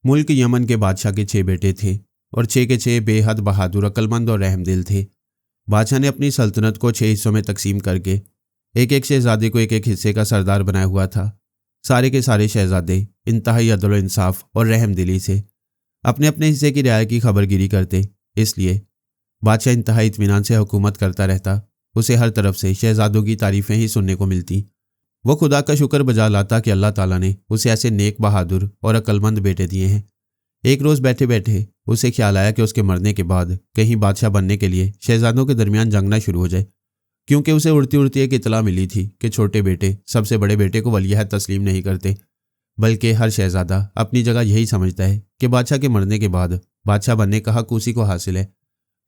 मुल्क यमन के बादशाह के 6 बेटे थे और 6 के 6 बेहद बहादुर, अक्लमंद और रहमदिल थे। बादशाह ने अपनी सल्तनत को 6 हिस्सों में तकसीम करके एक एक शहजादे को एक एक हिस्से का सरदार बनाया हुआ था। सारे के सारे शहजादे इंतहाई अदल इंसाफ और रहमदिली से अपने अपने हिस्से की रियाया की खबरगिरी करते, इसलिए बादशाह इंतहाई इत्मीनान से हुकूमत करता रहता। उसे हर तरफ से शहजादों की तारीफ़ें ही सुनने को मिलती। वो खुदा का शुक्र बजा लाता कि अल्लाह ताला ने उसे ऐसे नेक, बहादुर और अक्लमंद बेटे दिए हैं। एक रोज़ बैठे बैठे उसे ख्याल आया कि उसके मरने के बाद कहीं बादशाह बनने के लिए शहजादों के दरमियान जंग ना शुरू हो जाए, क्योंकि उसे उड़ती उड़ती एक इतला मिली थी कि छोटे बेटे सबसे बड़े बेटे को वलीअहद तस्लीम नहीं करते, बल्कि हर शहजादा अपनी जगह यही समझता है कि बादशाह के मरने के बाद बादशाह बनने का हक उसी को हासिल है,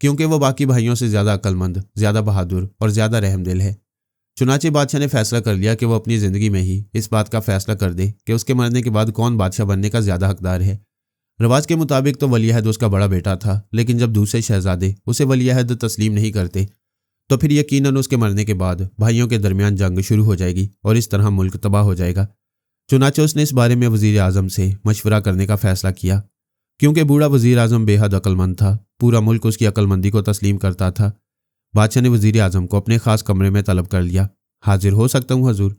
क्योंकि वो बाकी भाइयों से ज़्यादा अक्लमंद, ज़्यादा बहादुर और ज़्यादा रहमदिल है। चुनाचे बादशाह ने फैसला कर लिया कि वो अपनी ज़िंदगी में ही इस बात का फैसला कर दे कि उसके मरने के बाद कौन बादशाह बनने का ज़्यादा हकदार है। रिवाज के मुताबिक तो वलीअहद उसका बड़ा बेटा था, लेकिन जब दूसरे शहजादे उसे वलीअहद तस्लीम नहीं करते तो फिर यकीनन उसके मरने के बाद भाइयों के दरमियान जंग शुरू हो जाएगी और इस तरह मुल्क तबाह हो जाएगा। चुनाचे उसने इस बारे में वज़ीर आज़म से मशवरा करने का फ़ैसला किया, क्योंकि बूढ़ा वज़ीर आज़म बेहद अक्लमंद था। पूरा मुल्क उसकी अक्लमंदी को तस्लीम करता था। बादशाह ने वज़ीर आज़म को अपने ख़ास कमरे में तलब कर लिया। हाजिर हो सकता हूँ हजूर।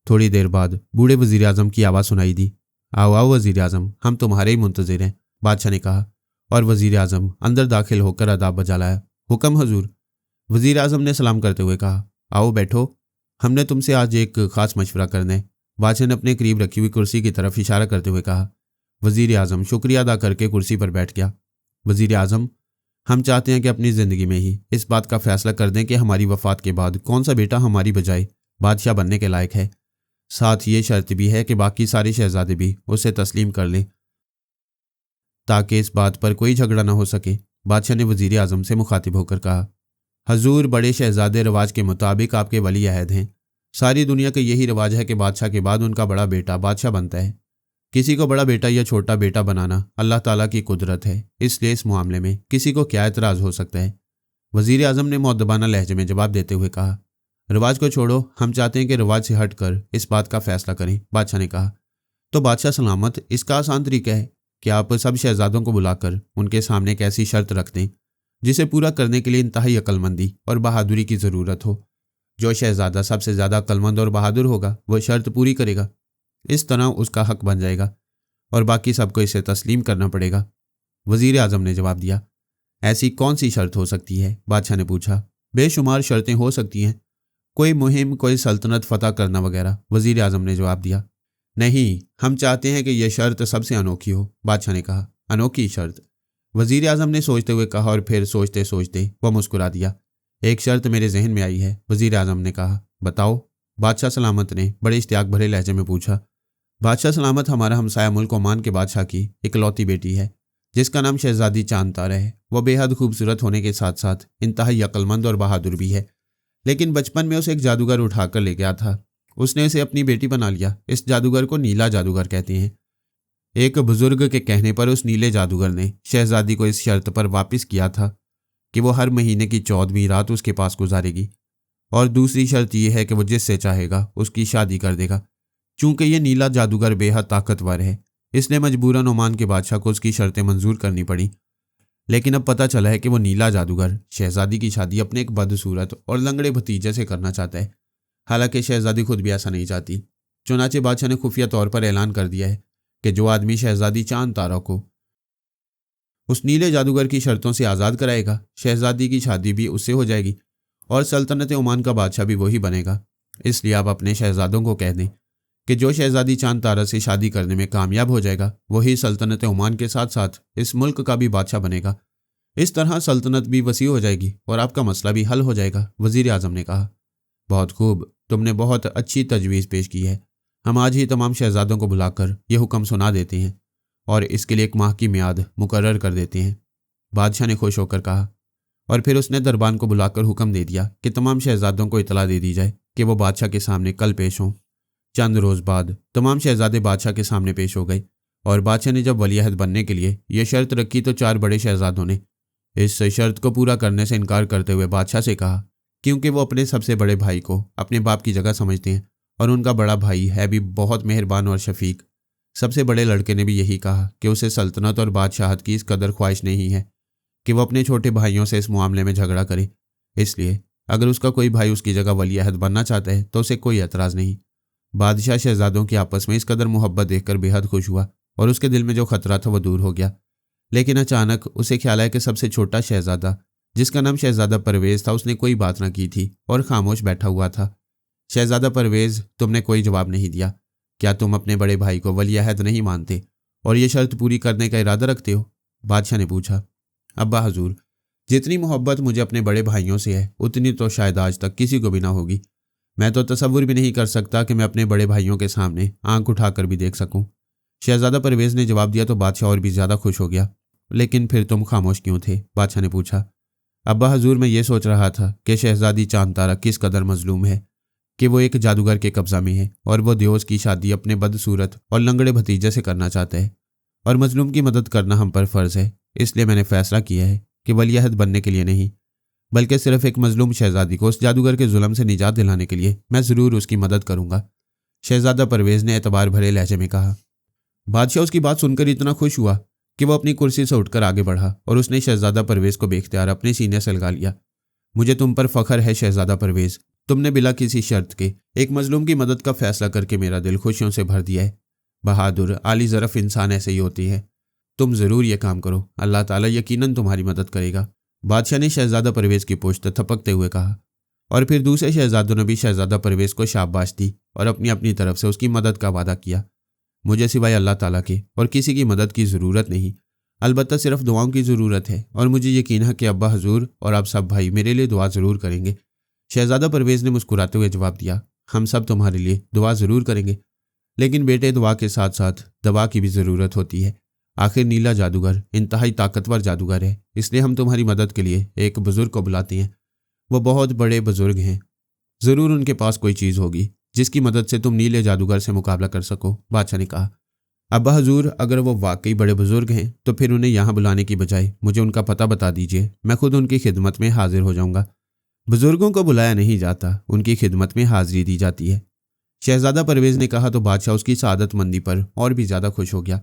थोड़ी देर बाद बूढ़े वज़ीर आज़म की आवाज़ सुनाई दी। आओ आओ वज़ीर आज़म, हम तुम्हारे ही मुंतज़िर हैं, बादशाह ने कहा, और वज़ीर आज़म अंदर दाखिल होकर अदाब बजा लाया। हुक्म हजूर। वज़ीर आज़म ने सलाम करते हुए कहा, आओ बैठो, हमने तुमसे आज एक ख़ास मशवरा करना है। बादशाह ने अपने करीब रखी हुई कुर्सी की तरफ इशारा करते हुए कहा। वज़ीर आज़म शुक्रिया अदा करके कुर्सी पर बैठ गया। वज़ीर आज़म, हम चाहते हैं कि अपनी ज़िंदगी में ही इस बात का फ़ैसला कर दें कि हमारी वफ़ात के बाद कौन सा बेटा हमारी बजाय बादशाह बनने के लायक है। साथ ये शर्त भी है कि बाकी सारे शहजादे भी उसे तस्लीम कर लें, ताकि इस बात पर कोई झगड़ा ना हो सके। बादशाह ने वज़ीर आज़म से मुखातिब होकर कहा, हजूर, बड़े शहजादे रिवाज के मुताबिक आपके वली अहद हैं। सारी दुनिया का यही रिवाज है कि बादशाह के बाद उनका बड़ा बेटा बादशाह बनता है। किसी को बड़ा बेटा या छोटा बेटा बनाना अल्लाह ताला की कुदरत है, इसलिए इस मामले में किसी को क्या एतराज़ हो सकता है। वज़ीर आज़म ने मुअद्दबाना लहजे में जवाब देते हुए कहा, रिवाज को छोड़ो, हम चाहते हैं कि रिवाज से हटकर इस बात का फैसला करें। बादशाह ने कहा, तो बादशाह सलामत, इसका आसान तरीका है कि आप सब शहजादों को बुलाकर उनके सामने एक ऐसी शर्त रख दें जिसे पूरा करने के लिए इंतहाई अक्लमंदी और बहादुरी की ज़रूरत हो। जो शहजादा सबसे ज़्यादा अक्लमंद और बहादुर होगा वह शर्त पूरी करेगा। इस तरह उसका हक बन जाएगा और बाकी सबको इसे तस्लीम करना पड़ेगा। वज़ीर आज़म ने जवाब दिया, ऐसी कौन सी शर्त हो सकती है? बादशाह ने पूछा। बेशुमार शर्तें हो सकती हैं, कोई मुहिम, कोई सल्तनत फ़तह करना वगैरह। वज़ीर आज़म ने जवाब दिया। नहीं, हम चाहते हैं कि यह शर्त सबसे अनोखी हो। बादशाह ने कहा, अनोखी शर्त? वज़ीर आज़म ने सोचते हुए कहा और फिर सोचते सोचते वह मुस्कुरा दिया। एक शर्त मेरे जहन में आई है। वज़ीर आज़म ने कहा, बताओ। बादशाह सलामत ने बड़े इश्तियाक भरे लहजे में पूछा। बादशाह सलामत हमारा हमसाया मुल्क ओमान के बादशाह की इकलौती बेटी है, जिसका नाम शहजादी चांद तारा है। वह बेहद खूबसूरत होने के साथ साथ इंतहाई अक्लमंद और बहादुर भी है, लेकिन बचपन में उसे एक जादूगर उठाकर ले गया था। उसने इसे अपनी बेटी बना लिया। इस जादूगर को नीला जादूगर कहते हैं। एक बुजुर्ग के कहने पर उस नीले जादूगर ने शहजादी को इस शर्त पर वापस किया था कि वो हर महीने की 14वीं रात उसके पास गुजारेगी, और दूसरी शर्त यह है कि वो जिससे चाहेगा उसकी शादी कर देगा। चूंकि ये नीला जादूगर बेहद ताकतवर है, इसलिए मजबूरन ओमान के बादशाह को उसकी शर्तें मंजूर करनी पड़ी। लेकिन अब पता चला है कि वो नीला जादूगर शहजादी की शादी अपने एक बदसूरत और लंगड़े भतीजे से करना चाहता है। हालांकि शहजादी खुद भी ऐसा नहीं चाहती। चुनाचे बादशाह ने खुफिया तौर पर ऐलान कर दिया है कि जो आदमी शहजादी चांद तारा को उस नीले जादूगर की शर्तों से आज़ाद कराएगा, शहजादी की शादी भी उससे हो जाएगी और सल्तनत ओमान का बादशाह भी वही बनेगा। इसलिए आप अपने शहजादों को कह दें कि जो शहजादी चांद तारा से शादी करने में कामयाब हो जाएगा वही सल्तनत ओमान के साथ साथ इस मुल्क का भी बादशाह बनेगा। इस तरह सल्तनत भी वसी हो जाएगी और आपका मसला भी हल हो जाएगा। वज़ीर आज़म ने कहा, बहुत खूब, तुमने बहुत अच्छी तजवीज़ पेश की है। हम आज ही तमाम शहजादों को बुलाकर यह हुक्म सुना देते हैं और इसके लिए 1 माह की मियाद मुकर्रर कर देते हैं। बादशाह ने खुश होकर कहा, और फिर उसने दरबान को बुलाकर हुक्म दे दिया कि तमाम शहजादों को इतला दे दी जाए कि वो बादशाह के सामने कल पेश हों। चंद रोज़ बाद तमाम शहजादे बादशाह के सामने पेश हो गए और बादशाह ने जब वलीअहद बनने के लिए यह शर्त रखी तो 4 बड़े शहजादों ने इस शर्त को पूरा करने से इनकार करते हुए बादशाह से कहा, क्योंकि वो अपने सबसे बड़े भाई को अपने बाप की जगह समझते हैं और उनका बड़ा भाई है भी बहुत मेहरबान और शफीक। सबसे बड़े लड़के ने भी यही कहा कि उसे सल्तनत और बादशाहत की इस कदर ख्वाहिश नहीं है कि वो अपने छोटे भाइयों से इस मामले में झगड़ा करे। इसलिए अगर उसका कोई भाई उसकी जगह वली-अहद बनना चाहता है तो उसे कोई एतराज़ नहीं। बादशाह शहजादों की आपस में इस कदर मोहब्बत देखकर बेहद खुश हुआ और उसके दिल में जो खतरा था वो दूर हो गया। लेकिन अचानक उसे ख्याल आया कि सबसे छोटा शहजादा, जिसका नाम शहजादा परवेज़ था, उसने कोई बात ना की थी और खामोश बैठा हुआ था। शहजादा परवेज़, तुमने कोई जवाब नहीं दिया। क्या तुम अपने बड़े भाई को वली-अहद नहीं मानते और ये शर्त पूरी करने का इरादा रखते हो? बादशाह ने पूछा। अब्बा हजूर, जितनी मोहब्बत मुझे अपने बड़े भाइयों से है उतनी तो शायद आज तक किसी को भी ना होगी। मैं तो तसव्वुर भी नहीं कर सकता कि मैं अपने बड़े भाइयों के सामने आंख उठाकर भी देख सकूं। शहजादा परवेज़ ने जवाब दिया तो बादशाह और भी ज़्यादा खुश हो गया। लेकिन फिर तुम खामोश क्यों थे? बादशाह ने पूछा। अब्बा हजूर, मैं ये सोच रहा था कि शहजादी चांद तारा किस कदर मजलूम है कि वो एक जादूगर के कब्जा में है और वो दियोस की शादी अपने बदसूरत और लंगड़े भतीजे से करना चाहता है और मजलूम की मदद करना हम पर फ़र्ज़ है। इसलिए मैंने फ़ैसला किया है कि वली-अहद बनने के लिए नहीं, बल्कि सिर्फ एक मजलूम शहजादी को उस जादूगर के जुल्म से निजात दिलाने के लिए मैं ज़रूर उसकी मदद करूँगा। शहजादा परवेज़ ने एतबार भरे लहजे में कहा। बादशाह उसकी बात सुनकर इतना खुश हुआ कि वो अपनी कुर्सी से उठकर आगे बढ़ा और उसने शहजादा परवेज़ को बेख्तियार अपने सीने से लगा लिया। मुझे तुम पर फ़ख्र है शहजादा परवेज़। तुमने बिला किसी शर्त के एक मजलूम की मदद का फैसला करके मेरा दिल खुशियों से भर दिया है। बहादुर आली ज़रफ़ इंसान ऐसे ही होती है। तुम ज़रूर ये काम करो, अल्लाह ताला यकीनन तुम्हारी मदद करेगा। बादशाह ने शहजादा परवेज़ की पुश्त थपकते हुए कहा और फिर दूसरे शहजादों ने भी शहजादा परवेज़ को शाबाश दी और अपनी अपनी तरफ से उसकी मदद का वादा किया। मुझे सिवाय अल्लाह ताला के और किसी की मदद की ज़रूरत नहीं, अलबत्ता सिर्फ दुआओं की ज़रूरत है और मुझे यकीन है कि अब्बा हजूर और आप सब भाई मेरे लिए दुआ ज़रूर करेंगे। शहजादा परवेज़ ने मुस्कुराते हुए जवाब दिया। हम सब तुम्हारे लिए दुआ ज़रूर करेंगे, लेकिन बेटे दुआ के साथ साथ दवा की भी ज़रूरत होती है। आखिर नीला जादूगर इंतहाई ताकतवर जादूगर है, इसलिए हम तुम्हारी मदद के लिए एक बुज़ुर्ग को बुलाते हैं। वो बहुत बड़े बुज़ुर्ग हैं, ज़रूर उनके पास कोई चीज़ होगी जिसकी मदद से तुम नीले जादूगर से मुकाबला कर सको। बादशाह ने कहा। अब्बा हजूर, अगर वो वाकई बड़े बुजुर्ग हैं तो फिर उन्हें यहाँ बुलाने की बजाय मुझे उनका पता बता दीजिए, मैं खुद उनकी खिदमत में हाजिर हो जाऊँगा। बुजुर्गों को बुलाया नहीं जाता, उनकी खिदमत में हाजिरी दी जाती है। शहजादा परवेज़ ने कहा तो बादशाह उसकी सादतमंदी पर और भी ज़्यादा खुश हो गया।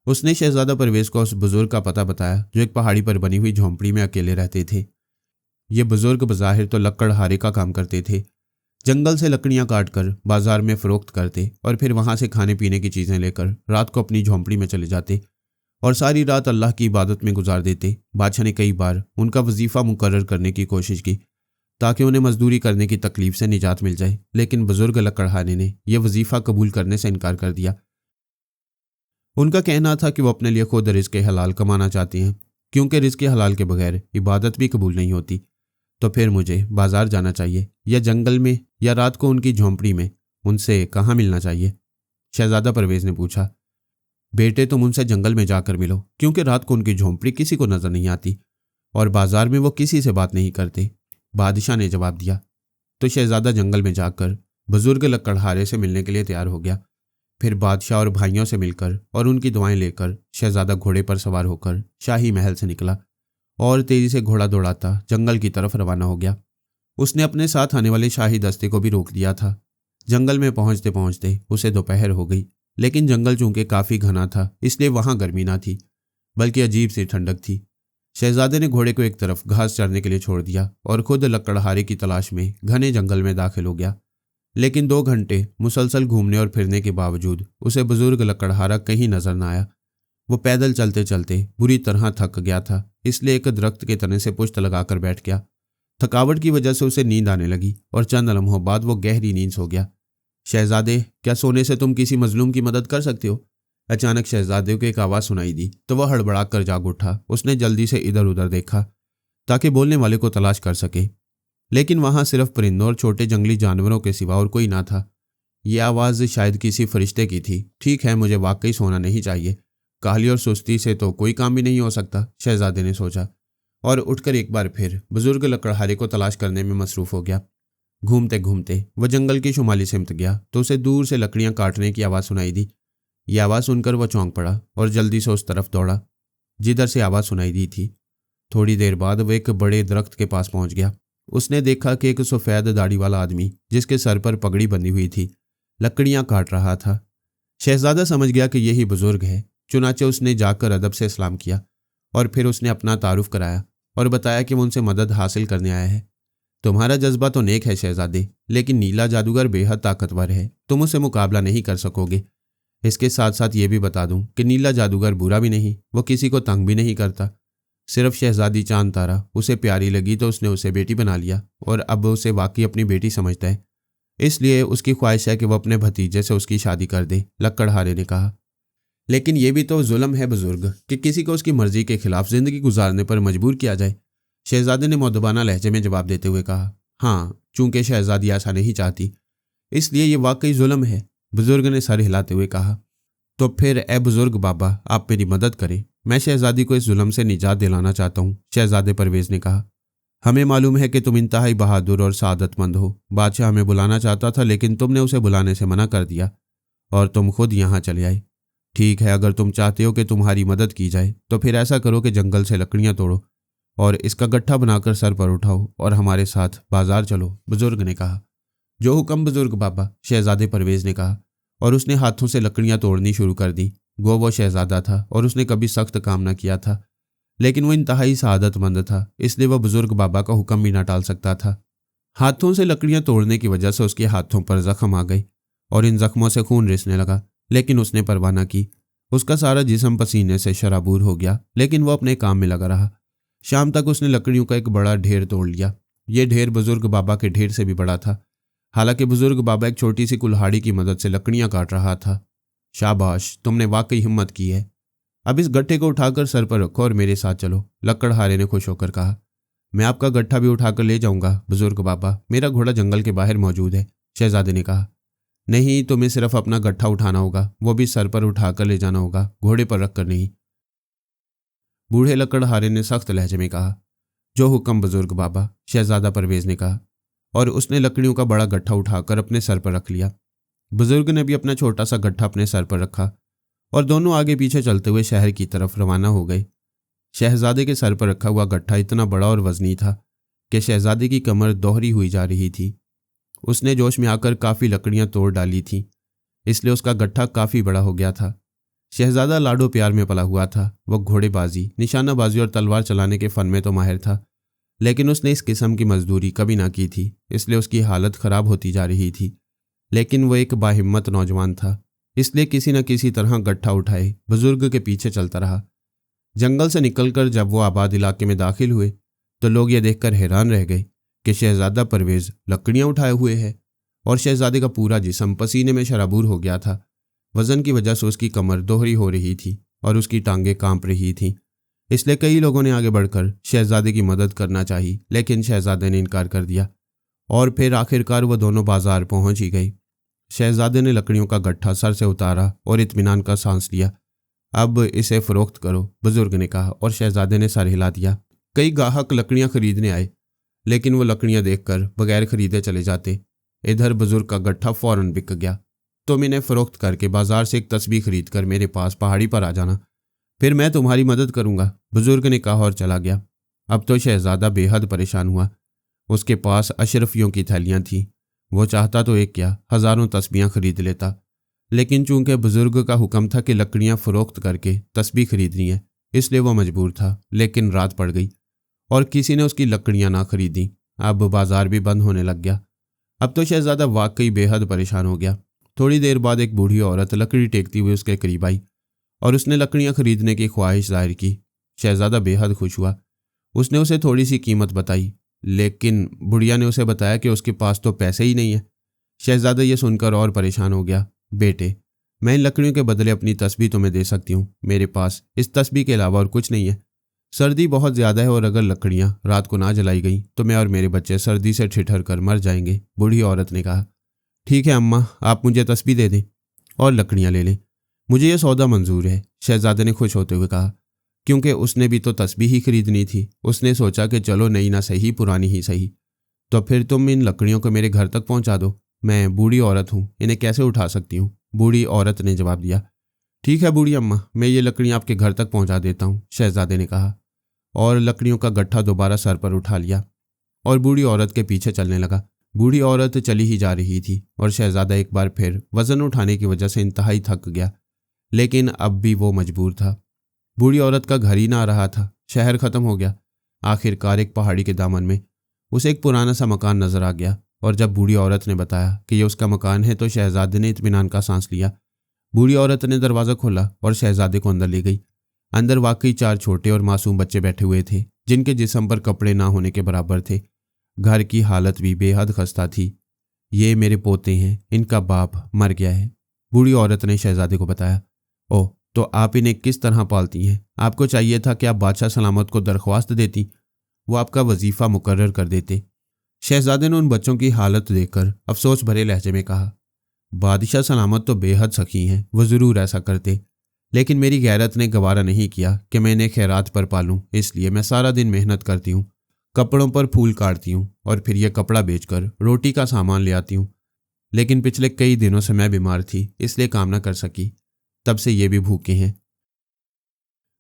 उसने शहजादा परवेज़ को उस बुजुर्ग का पता बताया जो एक पहाड़ी पर बनी हुई झोंपड़ी में अकेले रहते थे। ये बुजुर्ग बज़ाहिर तो लकड़हारे का काम करते थे, जंगल से लकड़ियां काटकर बाजार में फ़रोख्त करते और फिर वहां से खाने पीने की चीज़ें लेकर रात को अपनी झोंपड़ी में चले जाते और सारी रात अल्लाह की इबादत में गुजार देते। बादशाह ने कई बार उनका वजीफ़ा मुकर्रर करने की कोशिश की ताकि उन्हें मजदूरी करने की तकलीफ से निजात मिल जाए, लेकिन बुजुर्ग लकड़हारे ने यह वजीफ़ा कबूल करने से इनकार कर दिया। उनका कहना था कि वो अपने लिए खुद रिज़्क़ हलाल कमाना चाहते हैं, क्योंकि रिज़्क़ हलाल के बगैर इबादत भी कबूल नहीं होती। तो फिर मुझे बाजार जाना चाहिए या जंगल में या रात को उनकी झोंपड़ी में, उनसे कहाँ मिलना चाहिए? शहजादा परवेज़ ने पूछा। बेटे, तुम उनसे जंगल में जाकर मिलो, क्योंकि रात को उनकी झोंपड़ी किसी को नजर नहीं आती और बाजार में वो किसी से बात नहीं करते। बादशाह ने जवाब दिया। तो शहजादा जंगल में जाकर बुजुर्ग लकड़हारे से मिलने के लिए तैयार हो गया। फिर बादशाह और भाइयों से मिलकर और उनकी दुआएं लेकर शहजादा घोड़े पर सवार होकर शाही महल से निकला और तेजी से घोड़ा दौड़ाता जंगल की तरफ रवाना हो गया। उसने अपने साथ आने वाले शाही दस्ते को भी रोक दिया था। जंगल में पहुंचते पहुंचते उसे दोपहर हो गई, लेकिन जंगल चूंकि काफ़ी घना था इसलिए वहां गर्मी ना थी, बल्कि अजीब सी ठंडक थी। शहजादे ने घोड़े को एक तरफ घास चरने के लिए छोड़ दिया और खुद लकड़हारे की तलाश में घने जंगल में दाखिल हो गया। लेकिन 2 घंटे मुसलसल घूमने और फिरने के बावजूद उसे बुजुर्ग लकड़हारा कहीं नजर न आया। वो पैदल चलते चलते बुरी तरह थक गया था, इसलिए एक दरख्त के तने से पुश्त लगाकर बैठ गया। थकावट की वजह से उसे नींद आने लगी और चंद लम्हों बाद वो गहरी नींद सो गया। शहजादे, क्या सोने से तुम किसी मजलूम की मदद कर सकते हो? अचानक शहजादे को एक आवाज़ सुनाई दी तो वह हड़बड़ा कर जाग उठा। उसने जल्दी से इधर उधर देखा ताकि बोलने वाले को तलाश कर सके, लेकिन वहां सिर्फ परिंदों और छोटे जंगली जानवरों के सिवा और कोई ना था। यह आवाज़ शायद किसी फरिश्ते की थी। ठीक है, मुझे वाकई सोना नहीं चाहिए, काहली और सुस्ती से तो कोई काम भी नहीं हो सकता, शहजादे ने सोचा और उठकर एक बार फिर बुजुर्ग लकड़हारे को तलाश करने में मसरूफ हो गया। घूमते घूमते वह जंगल की शुमाली सिमत गया तो उसे दूर से लकड़ियां काटने की आवाज़ सुनाई दी। यह आवाज़ सुनकर वह चौंक पड़ा और जल्दी से उस तरफ दौड़ा जिधर से आवाज़ सुनाई दी थी। थोड़ी देर बाद वह एक बड़े दरख्त के पास पहुंच गया। उसने देखा कि एक सफ़ेद दाढ़ी वाला आदमी जिसके सर पर पगड़ी बंधी हुई थी लकड़ियां काट रहा था। शहजादा समझ गया कि यही बुजुर्ग है। चुनाचे उसने जाकर अदब से सलाम किया और फिर उसने अपना तारुफ कराया और बताया कि वो उनसे मदद हासिल करने आया है। तुम्हारा जज्बा तो नेक है शहजादे, लेकिन नीला जादूगर बेहद ताकतवर है, तुम उससे मुकाबला नहीं कर सकोगे। इसके साथ साथ ये भी बता दूं कि नीला जादूगर बुरा भी नहीं, वो किसी को तंग भी नहीं करता। सिर्फ शहजादी चांद तारा उसे प्यारी लगी तो उसने उसे बेटी बना लिया और अब उसे वाकई अपनी बेटी समझता है। इसलिए उसकी ख्वाहिश है कि वह अपने भतीजे से उसकी शादी कर दे, लकड़हारे ने कहा। लेकिन यह भी तो जुल्म है बुजुर्ग कि किसी को उसकी मर्जी के खिलाफ जिंदगी गुजारने पर मजबूर किया जाए। शहजादे ने मुअद्दबाना लहजे में जवाब देते हुए कहा। हाँ, चूंकि शहजादी ऐसा नहीं चाहती, इसलिए ये वाकई जुल्म है, बुजुर्ग ने सर हिलाते हुए कहा। तो फिर ए बुजुर्ग बाबा, आप मेरी मदद करें, मैं शहजादी को इस जुल्म से निजात दिलाना चाहता हूँ, शहजादे परवेज ने कहा। हमें मालूम है कि तुम इंतहाई बहादुर और सादतमंद हो। बादशाह हमें बुलाना चाहता था, लेकिन तुमने उसे बुलाने से मना कर दिया और तुम खुद यहाँ चले आए। ठीक है, अगर तुम चाहते हो कि तुम्हारी मदद की जाए तो फिर ऐसा करो कि जंगल से लकड़ियाँ तोड़ो और इसका गट्ठा बनाकर सर पर उठाओ और हमारे साथ बाजार चलो, बुजुर्ग ने कहा। जो हुक्म बुजुर्ग बाबा, शहजादे परवेज ने कहा और उसने हाथों से लकड़ियाँ तोड़नी शुरू कर दी। गो वो शहजादा था और उसने कभी सख्त काम न किया था, लेकिन वो इंतहाई सादतमंद था, इसलिए वह बुजुर्ग बाबा का हुक्म भी न टाल सकता था। हाथों से लकड़ियाँ तोड़ने की वजह से उसके हाथों पर जख्म आ गए और इन जख्मों से खून रिसने लगा, लेकिन उसने परवाह न की। उसका सारा जिस्म पसीने से शराबूर हो गया, लेकिन वो अपने काम में लगा रहा। शाम तक उसने लकड़ियों का एक बड़ा ढेर तोड़ लिया। ये ढेर बुजुर्ग बाबा के ढेर से भी बड़ा था। हालांकि बुजुर्ग बाबा एक छोटी सी कुल्हाड़ी की मदद से लकड़ियां काट रहा था। शाबाश, तुमने वाकई हिम्मत की है। अब इस गट्ठे को उठाकर सर पर रखो और मेरे साथ चलो, लकड़हारे ने खुश होकर कहा। मैं आपका गट्ठा भी उठाकर ले जाऊंगा बुजुर्ग बाबा, मेरा घोड़ा जंगल के बाहर मौजूद है, शहजादे ने कहा। नहीं, तुम्हें सिर्फ अपना गट्ठा उठाना होगा, वो भी सर पर उठाकर ले जाना होगा, घोड़े पर रखकर नहीं, बूढ़े लकड़हारे ने सख्त लहजे में कहा। जो हुक्म बुजुर्ग बाबा, शहजादा परवेज ने कहा और उसने लकड़ियों का बड़ा गट्ठा उठाकर अपने सर पर रख लिया। बुजुर्ग ने भी अपना छोटा सा गट्ठा अपने सर पर रखा और दोनों आगे पीछे चलते हुए शहर की तरफ रवाना हो गए। शहजादे के सर पर रखा हुआ गट्ठा इतना बड़ा और वजनी था कि शहजादे की कमर दोहरी हुई जा रही थी। उसने जोश में आकर काफ़ी लकड़ियां तोड़ डाली थीं, इसलिए उसका गट्ठा काफ़ी बड़ा हो गया था। शहजादा लाडो प्यार में पला हुआ था। वह घोड़ेबाजी, निशानाबाजी और तलवार चलाने के फन में तो माहिर था, लेकिन उसने इस किस्म की मजदूरी कभी ना की थी, इसलिए उसकी हालत खराब होती जा रही थी। लेकिन वो एक बाहिम्मत नौजवान था, इसलिए किसी न किसी तरह गट्ठा उठाए बुजुर्ग के पीछे चलता रहा। जंगल से निकलकर जब वो आबाद इलाके में दाखिल हुए तो लोग ये देखकर हैरान रह गए कि शहजादा परवेज लकड़ियां उठाए हुए है और शहजादे का पूरा जिस्म पसीने में शराबूर हो गया था। वजन की वजह से उसकी कमर दोहरी हो रही थी और उसकी टांगें कांप रही थीं। इसलिए कई लोगों ने आगे बढ़कर शहजादे की मदद करना चाही, लेकिन शहजादे ने इनकार कर दिया और फिर आखिरकार वो दोनों बाजार पहुंच ही गए। शहजादे ने लकड़ियों का गट्ठा सर से उतारा और इत्मीनान का सांस लिया। अब इसे फरोख्त करो, बुजुर्ग ने कहा और शहजादे ने सर हिला दिया। कई गाहक लकड़ियां खरीदने आए, लेकिन वो लकड़ियां देखकर बगैर खरीदे चले जाते। इधर बुजुर्ग का गट्ठा फौरन बिक गया। तुम इन्हें फरोख्त करके बाजार से एक तस्बीह खरीद कर मेरे पास पहाड़ी पर आ जाना, फिर मैं तुम्हारी मदद करूंगा, बुजुर्ग ने कहा और चला गया। अब तो शहजादा बेहद परेशान हुआ। उसके पास अशरफियों की थैलियां थीं। वो चाहता तो एक क्या, हजारों तस्बीहां खरीद लेता, लेकिन चूंकि बुजुर्ग का हुक्म था कि लकड़ियां फरोख्त करके तस्बीह खरीदनी है, इसलिए वो मजबूर था। लेकिन रात पड़ गई और किसी ने उसकी लकड़ियां ना खरीदी। अब बाजार भी बंद होने लग गया। अब तो शहजादा वाकई बेहद परेशान हो गया। थोड़ी देर बाद एक बूढ़ी औरत लकड़ी टेकती हुई उसके करीब आई और उसने लकड़ियां खरीदने की ख्वाहिश जाहिर की। शहजादा बेहद खुश हुआ। उसने उसे थोड़ी सी कीमत बताई, लेकिन बुढ़िया ने उसे बताया कि उसके पास तो पैसे ही नहीं है। शहजादा ये सुनकर और परेशान हो गया। बेटे, मैं इन लकड़ियों के बदले अपनी तस्बीह तुम्हें दे सकती हूँ। मेरे पास इस तस्बीह के अलावा और कुछ नहीं है। सर्दी बहुत ज़्यादा है और अगर लकड़ियाँ रात को ना जलाई गई तो मैं और मेरे बच्चे सर्दी से ठिठर कर मर जाएंगे, बूढ़ी औरत ने कहा। ठीक है अम्मा, आप मुझे तस्बीह दे दें और लकड़ियाँ ले लें, मुझे यह सौदा मंजूर है, शहजादे ने खुश होते हुए कहा, क्योंकि उसने भी तो तस्बीह ही खरीदनी थी। उसने सोचा कि चलो नई ना सही, पुरानी ही सही। तो फिर तुम इन लकड़ियों को मेरे घर तक पहुंचा दो। मैं बूढ़ी औरत हूँ, इन्हें कैसे उठा सकती हूँ, बूढ़ी औरत ने जवाब दिया। ठीक है बूढ़ी अम्मा, मैं ये लकड़ियाँ आपके घर तक पहुँचा देता हूँ, शहजादे ने कहा और लकड़ियों का गट्ठा दोबारा सर पर उठा लिया और बूढ़ी औरत के पीछे चलने लगा। बूढ़ी औरत चली ही जा रही थी और शहजादा एक बार फिर वजन उठाने की वजह से इंतहाई थक गया, लेकिन अब भी वो मजबूर था। बूढ़ी औरत का घर ही ना आ रहा था, शहर खत्म हो गया। आखिरकार एक पहाड़ी के दामन में उसे एक पुराना सा मकान नजर आ गया और जब बूढ़ी औरत ने बताया कि ये उसका मकान है तो शहजादे ने इत्मीनान का सांस लिया। बूढ़ी औरत ने दरवाज़ा खोला और शहजादे को अंदर ले गई। अंदर वाकई 4 छोटे और मासूम बच्चे बैठे हुए थे जिनके जिस्म पर कपड़े ना होने के बराबर थे। घर की हालत भी बेहद खस्ता थी। ये मेरे पोते हैं, इनका बाप मर गया है, बूढ़ी औरत ने शहजादे को बताया। ओह, तो आप इन्हें किस तरह पालती हैं? आपको चाहिए था कि आप बादशाह सलामत को दरख्वास्त देती, वो आपका वजीफ़ा मुकर्रर कर देते। शहजादे ने उन बच्चों की हालत देखकर अफसोस भरे लहजे में कहा, बादशाह सलामत तो बेहद सखी हैं, वो ज़रूर ऐसा करते, लेकिन मेरी गैरत ने गवारा नहीं किया कि मैं इन्हें खैरात पर पालूं, इसलिए मैं सारा दिन मेहनत करती हूँ, कपड़ों पर फूल काटती हूँ और फिर यह कपड़ा बेचकर रोटी का सामान ले आती हूँ। लेकिन पिछले कई दिनों से मैं बीमार थी, इसलिए काम न कर सकी, तब से ये भी भूखे हैं,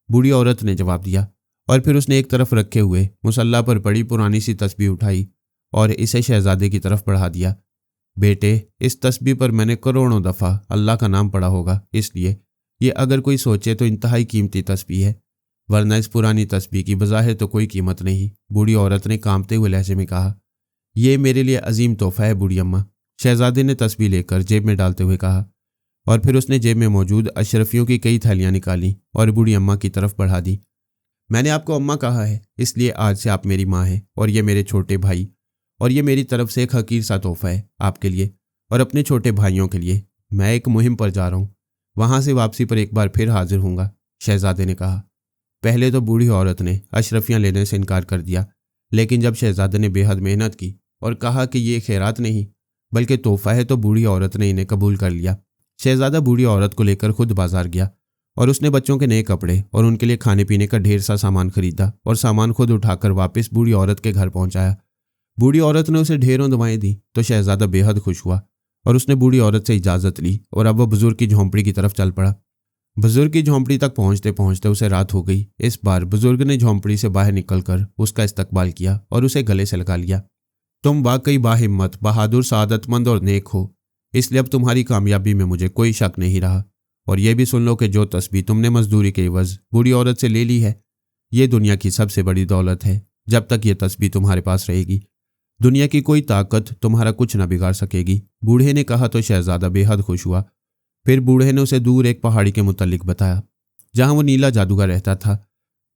बूढ़ी औरत ने जवाब दिया। और फिर उसने एक तरफ रखे हुए मुसल्ला पर पड़ी पुरानी सी तस्बीह उठाई और इसे शहजादे की तरफ बढ़ा दिया। बेटे, इस तस्बीह पर मैंने करोड़ों दफ़ा अल्लाह का नाम पढ़ा होगा, इसलिए ये अगर कोई सोचे तो इंतहाई कीमती तस्बीह है, वरना इस पुरानी तस्बीह की बज़ाहिर तो कोई कीमत नहीं, बूढ़ी औरत ने कांपते हुए लहजे में कहा। यह मेरे लिए अजीम तोहफा है बूढ़ी अम्मा, शहजादे ने तस्बीह लेकर जेब में डालते हुए कहा। और फिर उसने जेब में मौजूद अशरफियों की कई थैलियाँ निकाली और बूढ़ी अम्मा की तरफ बढ़ा दी। मैंने आपको अम्मा कहा है, इसलिए आज से आप मेरी माँ हैं और ये मेरे छोटे भाई, और ये मेरी तरफ से एक हकीर सा तोहफा है आपके लिए और अपने छोटे भाइयों के लिए। मैं एक मुहिम पर जा रहा हूँ, वहाँ से वापसी पर एक बार फिर हाजिर होऊंगा, शहजादे ने कहा। पहले तो बूढ़ी औरत ने अशरफियाँ लेने से इनकार कर दिया, लेकिन जब शहजादे ने बेहद मेहनत की और कहा कि ये खैरात नहीं बल्कि तोहफा है तो बूढ़ी औरत ने इन्हें कबूल कर लिया। शहजादा बूढ़ी औरत को लेकर खुद बाजार गया और उसने बच्चों के नए कपड़े और उनके लिए खाने पीने का ढेर सा सामान खरीदा और सामान खुद उठाकर वापस बूढ़ी औरत के घर पहुंचाया। बूढ़ी औरत ने उसे ढेरों दवाएं दी तो शहजादा बेहद खुश हुआ और उसने बूढ़ी औरत से इजाज़त ली और अब वह बुजुर्ग की झोंपड़ी की तरफ चल पड़ा। बुजुर्ग की झोंपड़ी तक पहुंचते पहुंचते उसे रात हो गई। इस बार बुजुर्ग ने झोंपड़ी से बाहर निकलकर उसका इस्तकबाल किया और उसे गले से लगा लिया। तुम वाकई बाहिम्मत, बहादुर, सादतमंद और नेक हो, इसलिए अब तुम्हारी कामयाबी में मुझे कोई शक नहीं रहा। और यह भी सुन लो कि जो तस्बीह तुमने मजदूरी के एवज बूढ़ी औरत से ले ली है, ये दुनिया की सबसे बड़ी दौलत है। जब तक ये तस्बीह तुम्हारे पास रहेगी, दुनिया की कोई ताकत तुम्हारा कुछ न बिगाड़ सकेगी। बूढ़े ने कहा तो शहजादा बेहद खुश हुआ। फिर बूढ़े ने उसे दूर एक पहाड़ी के मुतल्लिक बताया जहां वो नीला जादूगर रहता था।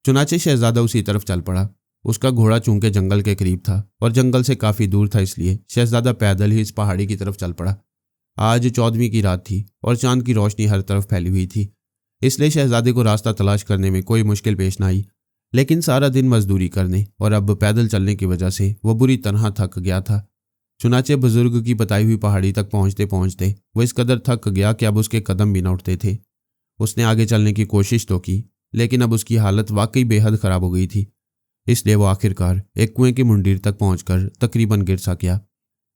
चुनाचे शहजादा उसी तरफ चल पड़ा। उसका घोड़ा चूंकि जंगल के करीब था और जंगल से काफ़ी दूर था, इसलिए शहजादा पैदल ही इस पहाड़ी की तरफ चल पड़ा। आज 14वीं की रात थी और चांद की रोशनी हर तरफ फैली हुई थी, इसलिए शहजादे को रास्ता तलाश करने में कोई मुश्किल पेश न आई। लेकिन सारा दिन मजदूरी करने और अब पैदल चलने की वजह से वो बुरी तरह थक गया था। चुनाचे बुजुर्ग की बताई हुई पहाड़ी तक पहुंचते पहुंचते वो इस कदर थक गया कि अब उसके कदम भी न उठते थे। उसने आगे चलने की कोशिश तो की, लेकिन अब उसकी हालत वाकई बेहद ख़राब हो गई थी, इसलिए वो आखिरकार एक कुएं की मुंडीर तक पहुंचकर तकरीबन गिर सा गया।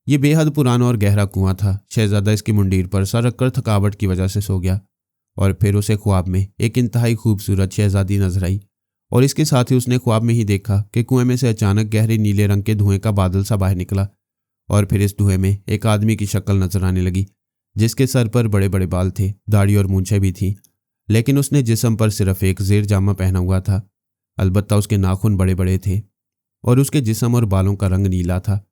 ये बेहद पुराना और गहरा कुआं था। शहजादा इसकी मुंडीर पर सर रखकर थकावट की वजह से सो गया और फिर उसे ख्वाब में एक इंतहाई खूबसूरत शहजादी नजर आई और इसके साथ ही उसने ख्वाब में ही देखा कि कुएं में से अचानक गहरे नीले रंग के धुएं का बादल सा बाहर निकला और फिर इस धुएं में एक आदमी की शक्ल नजर आने लगी जिसके सर पर बड़े बड़े बाल थे, दाढ़ी और मूंछें भी थीं, लेकिन उसने जिस्म पर सिर्फ एक ज़ेर जामा पहना हुआ था। अलबत्ता उसके नाखून बड़े बड़े थे और उसके जिस्म और बालों का रंग नीला था।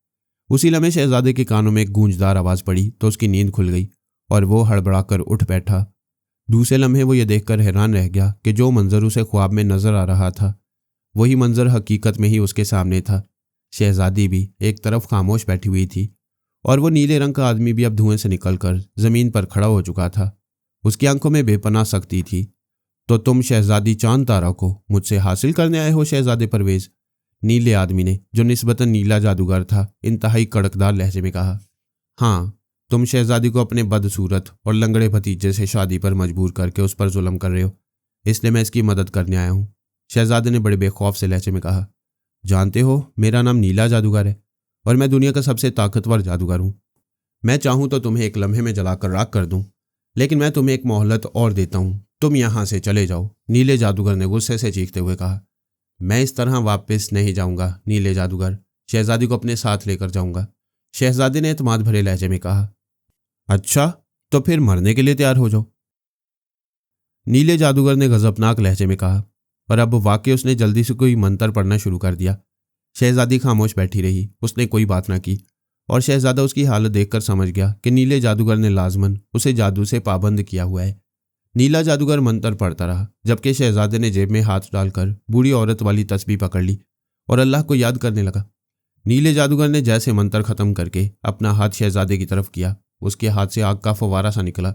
उसी लम्हे शहजादे के कानों में एक गूंजदार आवाज़ पड़ी तो उसकी नींद खुल गई और वो हड़बड़ाकर उठ बैठा। दूसरे लम्हे वो ये देखकर हैरान रह गया कि जो मंजर उसे ख्वाब में नजर आ रहा था वही मंजर हकीकत में ही उसके सामने था। शहजादी भी एक तरफ खामोश बैठी हुई थी और वो नीले रंग का आदमी भी अब धुएं से निकलकर जमीन पर खड़ा हो चुका था। उसकी आंखों में बेपनाह सख्ती थी। तो तुम शहजादी चांद तारा को मुझसे हासिल करने आए हो शहजादे परवेज? नीले आदमी ने, जो निस्बतन नीला जादूगर था, इंतहाई कड़कदार लहजे में कहा। हाँ, तुम शहजादी को अपने बदसूरत और लंगड़े भतीजे से शादी पर मजबूर करके उस पर जुल्म कर रहे हो, इसलिए मैं इसकी मदद करने आया हूँ, शहजादे ने बड़े बेखौफ से लहजे में कहा। जानते हो, मेरा नाम नीला जादूगर है और मैं दुनिया का सबसे ताकतवर जादूगर हूँ। मैं चाहूँ तो तुम्हें एक लम्हे में जलाकर राख कर दूँ, लेकिन मैं तुम्हें एक मोहलत और देता हूँ, तुम यहाँ से चले जाओ, नीले जादूगर ने गुस्से से चीखते हुए कहा। मैं इस तरह वापस नहीं जाऊँगा नीले जादूगर, शहजादी को अपने साथ लेकर जाऊँगा। शहजादे ने एतमाद भरे लहजे में कहा। अच्छा, तो फिर मरने के लिए तैयार हो जाओ। नीले जादूगर ने गजबनाक लहजे में कहा, और अब वाकई उसने जल्दी से कोई मंत्र पढ़ना शुरू कर दिया। शहजादी खामोश बैठी रही, उसने कोई बात ना की, और शहजादा उसकी हालत देखकर समझ गया कि नीले जादूगर ने लाजमन उसे जादू से पाबंद किया हुआ है। नीला जादूगर मंत्र पढ़ता रहा, जबकि शहजादे ने जेब में हाथ डालकर बूढ़ी औरत वाली तस्बीह पकड़ ली और अल्लाह को याद करने लगा। नीले जादूगर ने जैसे मंत्र खत्म करके अपना हाथ शहजादे की तरफ किया, उसके हाथ से आग का फव्वारा सा निकला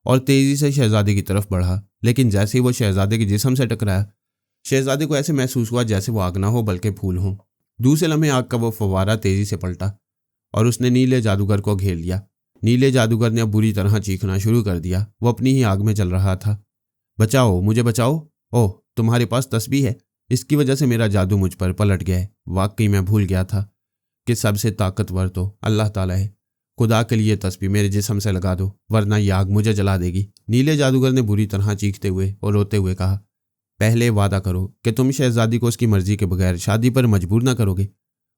और तेजी से शहजादे की तरफ बढ़ा। लेकिन जैसे ही वो शहजादे के जिस्म से टकराया, शहजादे को ऐसे महसूस हुआ जैसे वो आग ना हो बल्कि फूल हो। दूसरे लम्हे आग का वो फव्वारा तेजी से पलटा और उसने नीले जादूगर को घेर लिया। नीले जादूगर ने अब बुरी तरह चीखना शुरू कर दिया। वो अपनी ही आग में चल रहा था। बचाओ, मुझे बचाओ। ओह, तुम्हारे पास तस्बीह है, इसकी वजह से मेरा जादू मुझ पर पलट गया है। वाकई मैं भूल गया था कि सबसे ताकतवर तो अल्लाह ताला है। खुदा के लिए तस्बीह मेरे जिस्म से लगा दो, वरना यह आग मुझे जला देगी। नीले जादूगर ने बुरी तरह चीखते हुए और रोते हुए कहा, पहले वादा करो कि तुम शहजादी को उसकी मर्जी के बगैर शादी पर मजबूर ना करोगे,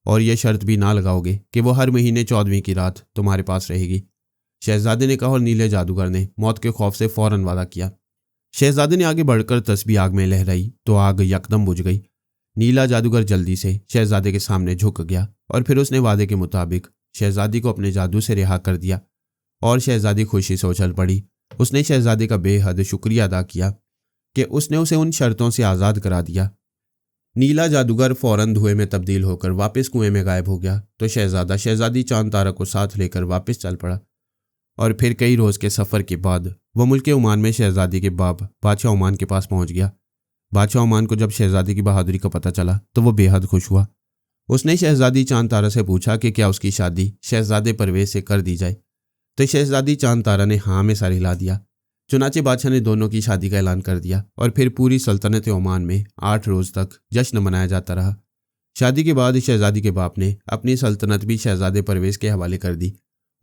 और यह शर्त भी ना लगाओगे कि वो हर महीने 14वीं की रात तुम्हारे पास रहेगी। शहजादे ने कहा, और नीले जादूगर ने मौत के खौफ से फौरन वादा किया। शहजादे ने आगे बढ़कर तस्बीह आग में लहराई तो आग यकदम बुझ गई। नीला जादूगर जल्दी से शहजादे के सामने झुक गया और फिर उसने वादे के मुताबिक शहजादी को अपने जादू से रिहा कर दिया और शहजादी खुशी से उछल पड़ी। उसने शहजादे का बेहद शुक्रिया अदा किया कि उसने उसे उन शर्तों से आज़ाद करा दिया। नीला जादूगर फौरन धुएं में तब्दील होकर वापस कुएं में गायब हो गया तो शहजादा शहजादी चांद तारा को साथ लेकर वापस चल पड़ा। और फिर कई रोज़ के सफ़र के बाद वह मुल्क ओमान में शहजादी के बाप बादशाह ओमान के पास पहुंच गया। बादशाह ओमान को जब शहजादी की बहादुरी का पता चला तो वो बेहद खुश हुआ। उसने शहजादी चांद तारा से पूछा कि क्या उसकी शादी शहजादे परवेज से कर दी जाए, तो शहजादी चांद तारा ने हाँ में सर हिला दिया। चुनाचे बादशाह ने दोनों की शादी का ऐलान कर दिया और फिर पूरी सल्तनत ओमान में 8 रोज़ तक जश्न मनाया जाता रहा। शादी के बाद शहजादी के बाप ने अपनी सल्तनत भी शहजादे परवेज के हवाले कर दी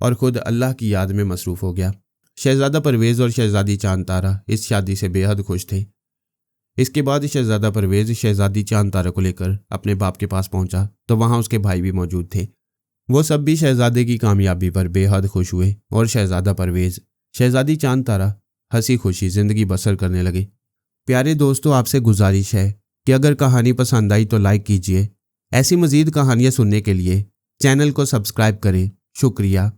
और खुद अल्लाह की याद में मसरूफ़ हो गया। शहजादा परवेज और शहजादी चांद तारा इस शादी से बेहद खुश थे। इसके बाद शहजादा परवेज शहजादी चांद तारा को लेकर अपने बाप के पास पहुंचा तो वहां उसके भाई भी मौजूद थे। वो सब भी शहजादे की कामयाबी पर बेहद खुश हुए और शहजादा परवेज शहजादी चांद तारा हंसी खुशी ज़िंदगी बसर करने लगे। प्यारे दोस्तों, आपसे गुजारिश है कि अगर कहानी पसंद आई तो लाइक कीजिए। ऐसी मज़ीद कहानियाँ सुनने के लिए चैनल को सब्सक्राइब करें। शुक्रिया।